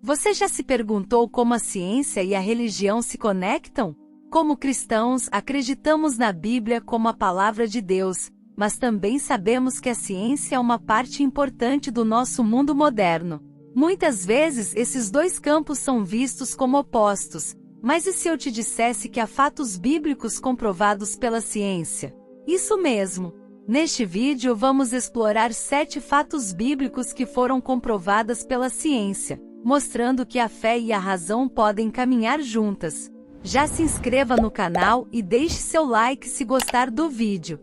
Você já se perguntou como a ciência e a religião se conectam? Como cristãos, acreditamos na Bíblia como a palavra de Deus, mas também sabemos que a ciência é uma parte importante do nosso mundo moderno. Muitas vezes esses dois campos são vistos como opostos, mas e se eu te dissesse que há fatos bíblicos comprovados pela ciência? Isso mesmo! Neste vídeo vamos explorar 7 fatos bíblicos que foram comprovados pela ciência, mostrando que a fé e a razão podem caminhar juntas. Já se inscreva no canal e deixe seu like se gostar do vídeo.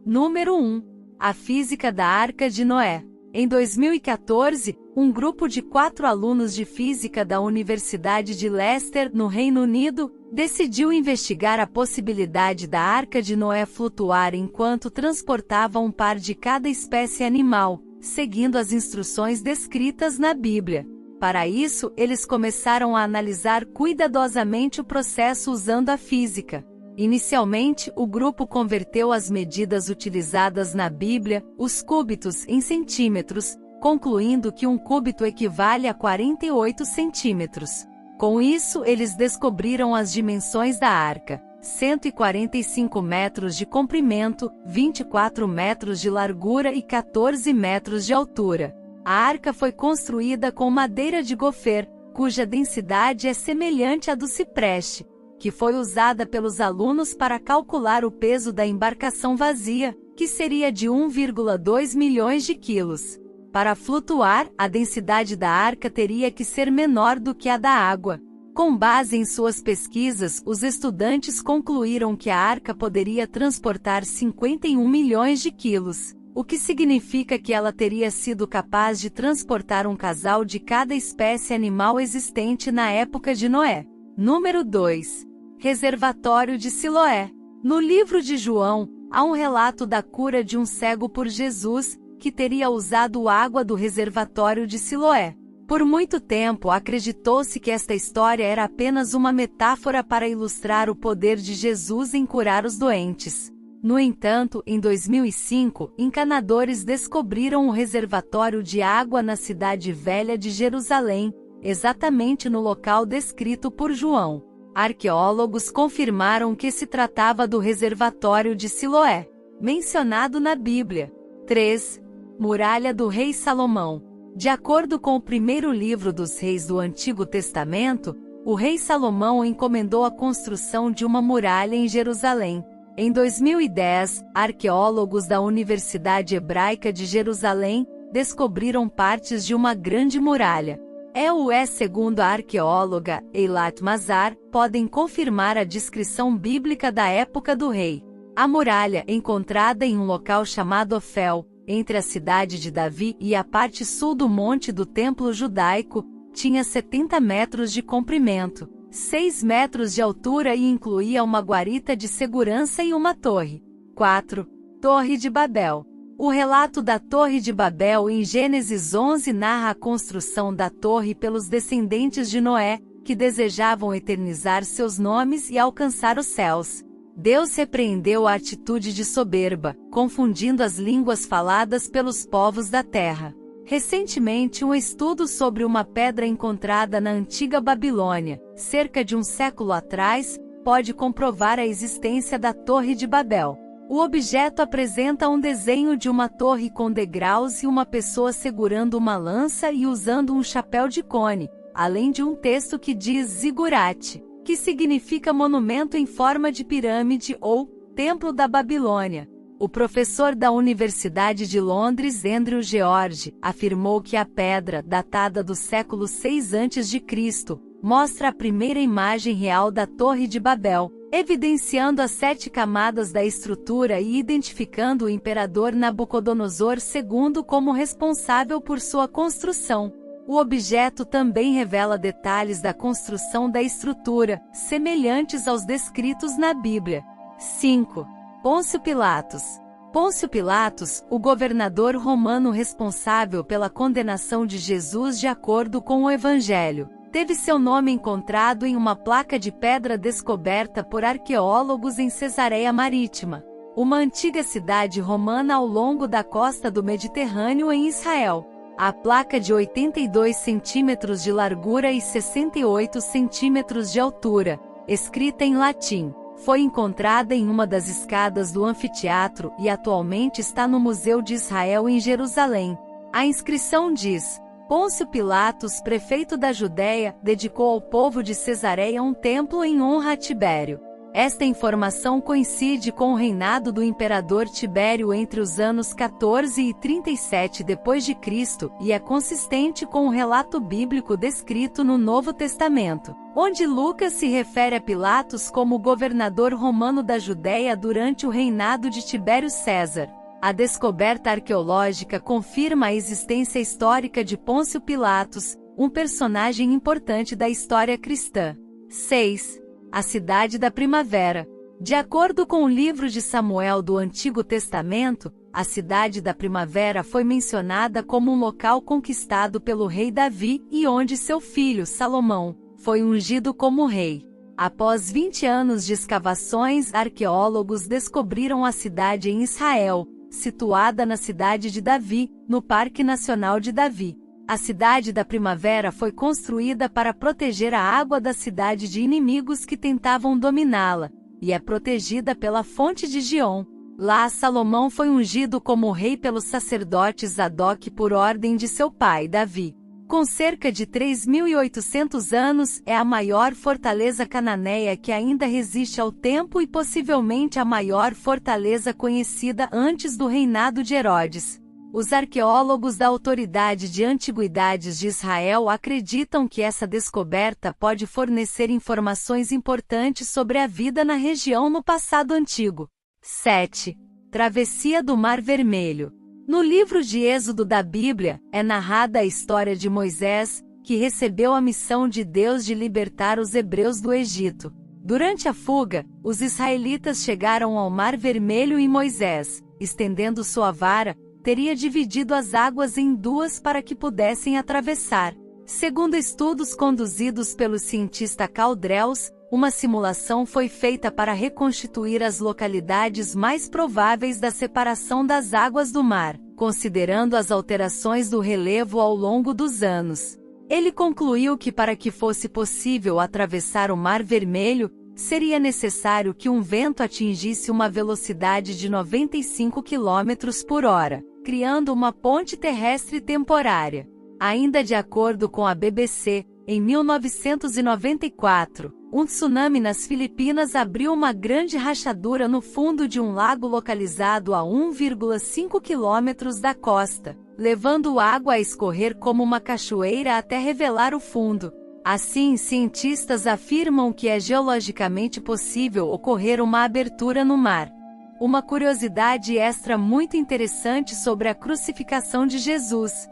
Número 1. A física da Arca de Noé. Em 2014, um grupo de 4 alunos de física da Universidade de Leicester, no Reino Unido, decidiu investigar a possibilidade da Arca de Noé flutuar enquanto transportava um par de cada espécie animal, seguindo as instruções descritas na Bíblia. Para isso, eles começaram a analisar cuidadosamente o processo usando a física. Inicialmente, o grupo converteu as medidas utilizadas na Bíblia, os cúbitos, em centímetros, concluindo que um cúbito equivale a 48 centímetros. Com isso, eles descobriram as dimensões da arca: 145 metros de comprimento, 24 metros de largura e 14 metros de altura. A arca foi construída com madeira de gofer, cuja densidade é semelhante à do cipreste, que foi usada pelos alunos para calcular o peso da embarcação vazia, que seria de 1,2 milhões de quilos. Para flutuar, a densidade da arca teria que ser menor do que a da água. Com base em suas pesquisas, os estudantes concluíram que a arca poderia transportar 51 milhões de quilos, o que significa que ela teria sido capaz de transportar um casal de cada espécie animal existente na época de Noé. Número 2. Reservatório de Siloé. No livro de João, há um relato da cura de um cego por Jesus, que teria usado água do reservatório de Siloé. Por muito tempo acreditou-se que esta história era apenas uma metáfora para ilustrar o poder de Jesus em curar os doentes. No entanto, em 2005, encanadores descobriram um reservatório de água na cidade velha de Jerusalém, exatamente no local descrito por João. Arqueólogos confirmaram que se tratava do reservatório de Siloé, mencionado na Bíblia. 3. Muralha do Rei Salomão. De acordo com o primeiro livro dos Reis do Antigo Testamento, o rei Salomão encomendou a construção de uma muralha em Jerusalém. Em 2010, arqueólogos da Universidade Hebraica de Jerusalém descobriram partes de uma grande muralha. Segundo a arqueóloga Eilat Mazar, podem confirmar a descrição bíblica da época do rei. A muralha, encontrada em um local chamado Ofel, entre a cidade de Davi e a parte sul do monte do templo judaico, tinha 70 metros de comprimento, 6 metros de altura e incluía uma guarita de segurança e uma torre. 4. Torre de Babel. O relato da Torre de Babel em Gênesis 11 narra a construção da torre pelos descendentes de Noé, que desejavam eternizar seus nomes e alcançar os céus. Deus repreendeu a atitude de soberba, confundindo as línguas faladas pelos povos da terra. Recentemente, um estudo sobre uma pedra encontrada na antiga Babilônia, cerca de um século atrás, pode comprovar a existência da Torre de Babel. O objeto apresenta um desenho de uma torre com degraus e uma pessoa segurando uma lança e usando um chapéu de cone, além de um texto que diz Zigurate, que significa monumento em forma de pirâmide ou Templo da Babilônia. O professor da Universidade de Londres, Andrew George, afirmou que a pedra, datada do século 6 a.C., mostra a primeira imagem real da Torre de Babel, evidenciando as 7 camadas da estrutura e identificando o imperador Nabucodonosor II como responsável por sua construção. O objeto também revela detalhes da construção da estrutura, semelhantes aos descritos na Bíblia. 5. Pôncio Pilatos. Pôncio Pilatos, o governador romano responsável pela condenação de Jesus de acordo com o Evangelho, teve seu nome encontrado em uma placa de pedra descoberta por arqueólogos em Cesareia Marítima, uma antiga cidade romana ao longo da costa do Mediterrâneo em Israel. A placa de 82 centímetros de largura e 68 centímetros de altura, escrita em latim, foi encontrada em uma das escadas do anfiteatro e atualmente está no Museu de Israel em Jerusalém. A inscrição diz: Pôncio Pilatos, prefeito da Judéia, dedicou ao povo de Cesareia um templo em honra a Tibério. Esta informação coincide com o reinado do imperador Tibério entre os anos 14 e 37 d.C. e é consistente com o relato bíblico descrito no Novo Testamento, onde Lucas se refere a Pilatos como governador romano da Judéia durante o reinado de Tibério César. A descoberta arqueológica confirma a existência histórica de Pôncio Pilatos, um personagem importante da história cristã. 6. A Cidade da Primavera. De acordo com o livro de Samuel do Antigo Testamento, a Cidade da Primavera foi mencionada como um local conquistado pelo rei Davi e onde seu filho Salomão foi ungido como rei. Após 20 anos de escavações, arqueólogos descobriram a cidade em Israel, situada na cidade de Davi, no Parque Nacional de Davi. A Cidade da Primavera foi construída para proteger a água da cidade de inimigos que tentavam dominá-la, e é protegida pela fonte de Gion. Lá Salomão foi ungido como rei pelos sacerdotes Zadok por ordem de seu pai Davi. Com cerca de 3.800 anos, é a maior fortaleza cananeia que ainda resiste ao tempo e possivelmente a maior fortaleza conhecida antes do reinado de Herodes. Os arqueólogos da Autoridade de Antiguidades de Israel acreditam que essa descoberta pode fornecer informações importantes sobre a vida na região no passado antigo. 7. Travessia do Mar Vermelho. No livro de Êxodo da Bíblia, é narrada a história de Moisés, que recebeu a missão de Deus de libertar os hebreus do Egito. Durante a fuga, os israelitas chegaram ao Mar Vermelho e Moisés, estendendo sua vara, teria dividido as águas em duas para que pudessem atravessar. Segundo estudos conduzidos pelo cientista Carl Drews, uma simulação foi feita para reconstituir as localidades mais prováveis da separação das águas do mar, considerando as alterações do relevo ao longo dos anos. Ele concluiu que para que fosse possível atravessar o Mar Vermelho, seria necessário que um vento atingisse uma velocidade de 95 km por hora, criando uma ponte terrestre temporária. Ainda de acordo com a BBC, em 1994, um tsunami nas Filipinas abriu uma grande rachadura no fundo de um lago localizado a 1,5 km da costa, levando água a escorrer como uma cachoeira até revelar o fundo. Assim, cientistas afirmam que é geologicamente possível ocorrer uma abertura no mar. Uma curiosidade extra muito interessante sobre a crucificação de Jesus.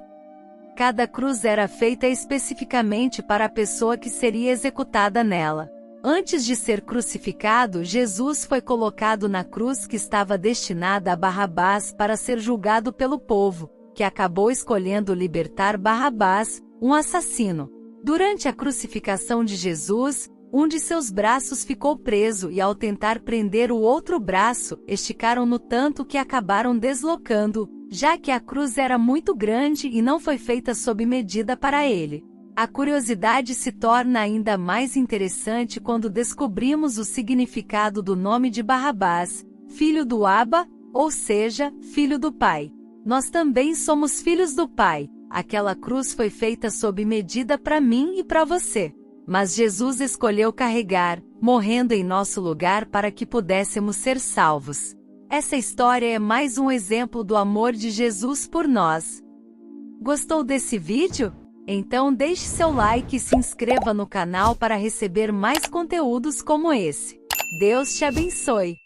Cada cruz era feita especificamente para a pessoa que seria executada nela. Antes de ser crucificado, Jesus foi colocado na cruz que estava destinada a Barrabás para ser julgado pelo povo, que acabou escolhendo libertar Barrabás, um assassino. Durante a crucificação de Jesus, um de seus braços ficou preso e ao tentar prender o outro braço, esticaram-no tanto que acabaram deslocando, já que a cruz era muito grande e não foi feita sob medida para ele. A curiosidade se torna ainda mais interessante quando descobrimos o significado do nome de Barrabás, filho do Abba, ou seja, filho do Pai. Nós também somos filhos do Pai. Aquela cruz foi feita sob medida para mim e para você. Mas Jesus escolheu carregar, morrendo em nosso lugar para que pudéssemos ser salvos. Essa história é mais um exemplo do amor de Jesus por nós. Gostou desse vídeo? Então deixe seu like e se inscreva no canal para receber mais conteúdos como esse. Deus te abençoe!